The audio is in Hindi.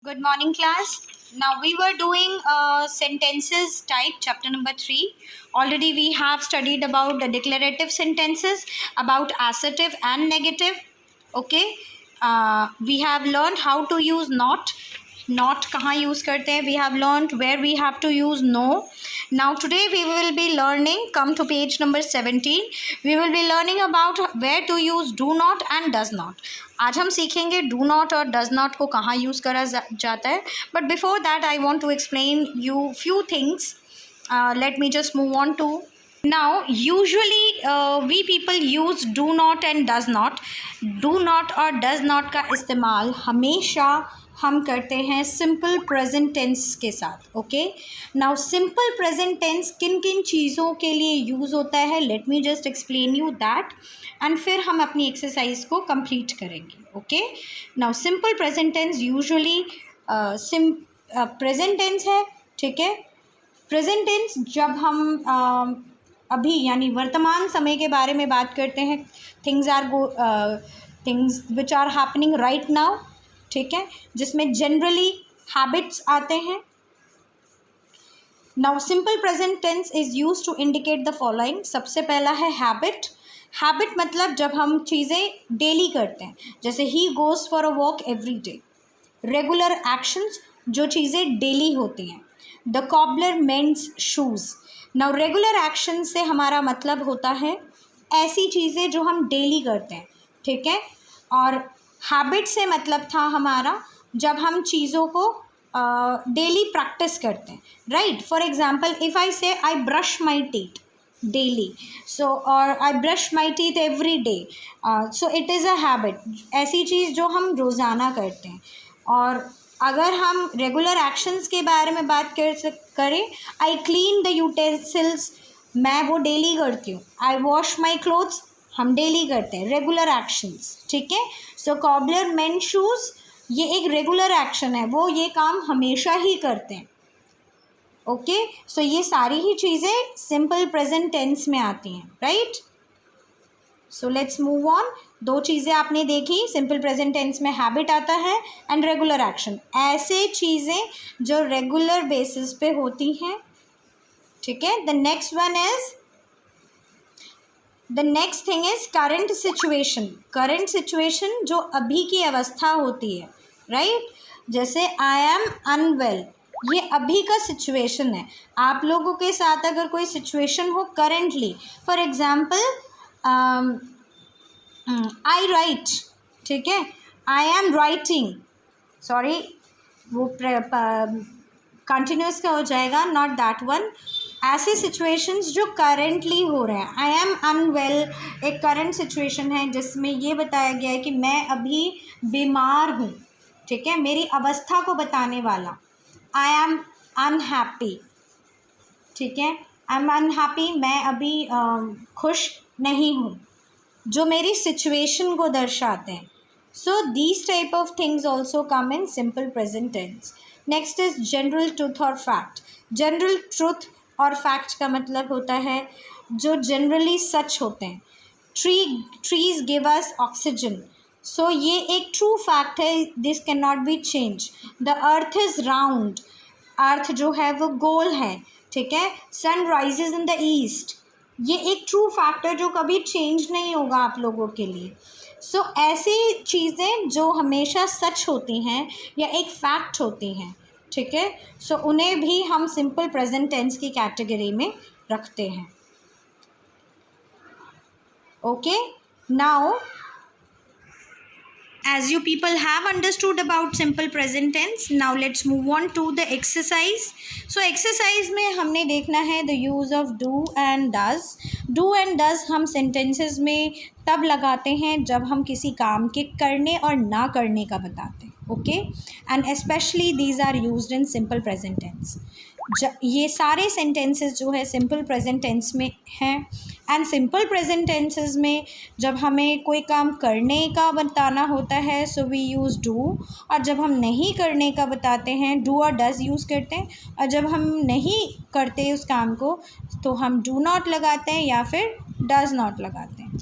Good morning, class. Now we were doing sentences type, chapter number 3. Already we have studied about the declarative sentences, about assertive and negative. Okay. We have learned how to use not. Not कहाँ use करते हैं. We have learned where we have to use no. Now today we will be learning, come to page number 17. We will be learning about where to use do not and does not. आज हम सीखेंगे डू नॉट और डज नॉट को कहाँ यूज़ करा जाता है. But before that I want to explain you few things. Let me just move on to. Now usually we people use do not and does not. Do not और डज नॉट का इस्तेमाल हमेशा हम करते हैं सिंपल प्रेजेंट टेंस के साथ. Okay, now simple present tense किन किन चीज़ों के लिए यूज़ होता है, let me just explain you that and फिर हम अपनी एक्सरसाइज को कंप्लीट करेंगे. Okay, now simple present tense usually present tense है. ठीक है, प्रेजेंट टेंस जब हम अभी यानी वर्तमान समय के बारे में बात करते हैं, things which are happening right now. ठीक है, जिसमें जनरली हैबिट्स आते हैं. Now simple present tense is use to indicate the following. सबसे पहला है हैबिट. हैबिट मतलब जब हम चीज़ें डेली करते हैं, जैसे ही goes for a walk every day. Regular actions जो चीज़ें डेली होती हैं. The cobbler mends shoes. Now regular action से हमारा मतलब होता है ऐसी चीज़ें जो हम डेली करते हैं. ठीक है, और हैबिट से मतलब था हमारा जब हम चीज़ों को डेली प्रैक्टिस करते हैं. Right, for example if I say I brush my teeth daily, so और I brush my teeth every day, so it is a habit. ऐसी चीज़ जो हम रोज़ाना करते हैं. और अगर हम रेगुलर एक्शंस के बारे में बात करें, आई क्लीन द यूटेंसिल्स, मैं वो डेली करती हूँ. आई वॉश माई क्लोथ्स, हम डेली करते हैं, रेगुलर एक्शंस. ठीक है, सो कॉबलर मेन शूज़ ये एक रेगुलर एक्शन है, वो ये काम हमेशा ही करते हैं. ओके, सो ये सारी ही चीज़ें सिंपल प्रेजेंट टेंस में आती हैं. Right, so let's move on. दो चीज़ें आपने देखी, सिंपल प्रेजेंट टेंस में हैबिट आता है एंड रेगुलर एक्शन. ऐसे चीज़ें जो रेगुलर बेसिस पे होती हैं. ठीक है, the next thing is current situation. Current situation जो अभी की अवस्था होती है. राइट, जैसे आई एम अनवेल, ये अभी का सिचुएशन है. आप लोगों के साथ अगर कोई सिचुएशन हो currently, for example I right. ठीक है, आई एम राइटिंग, सॉरी वो कंटिन्यूस का हो जाएगा, नॉट दैट वन. ऐसे सिचुएशंस जो करेंटली हो रहे हैं. आई एम अनवेल एक करंट सिचुएशन है जिसमें ये बताया गया है कि मैं अभी बीमार हूँ. ठीक है, मेरी अवस्था को बताने वाला. I am unhappy. ठीक है, आई एम अनहैप्पी, मैं अभी खुश नहीं हूँ, जो मेरी सिचुएशन को दर्शाते हैं. So these type of things also come in simple present tense. Next is general truth और फैक्ट. जनरल ट्रूथ और फैक्ट का मतलब होता है जो जनरली सच होते हैं. Trees give us oxygen, so ये एक ट्रू फैक्ट है, this can not be change. The earth is round, earth जो है वो गोल है. ठीक है, sun rises in the east, ये एक ट्रू फैक्ट है जो कभी चेंज नहीं होगा आप लोगों के लिए. सो ऐसी चीज़ें जो हमेशा सच होती हैं या एक फैक्ट होती हैं. ठीक है, सो उन्हें भी हम सिंपल प्रेजेंट टेंस की कैटेगरी में रखते हैं. Okay, now as you people have understood about simple present tense, now let's move on to the exercise. So exercise में हमने देखना है the use of do and does. do and does हम sentences में तब लगाते हैं जब हम किसी काम के करने और ना करने का बताते हैं. Okay, and especially these are used in simple present tense. ये सारे sentences जो है simple present tense में हैं. एंड सिंपल प्रेजेंट टेंसेस में जब हमें कोई काम करने का बताना होता है, सो वी यूज़ डू. और जब हम नहीं करने का बताते हैं, डू और डज यूज़ करते हैं. और जब हम नहीं करते उस काम को, तो हम डू नॉट लगाते हैं या फिर डज नॉट लगाते हैं.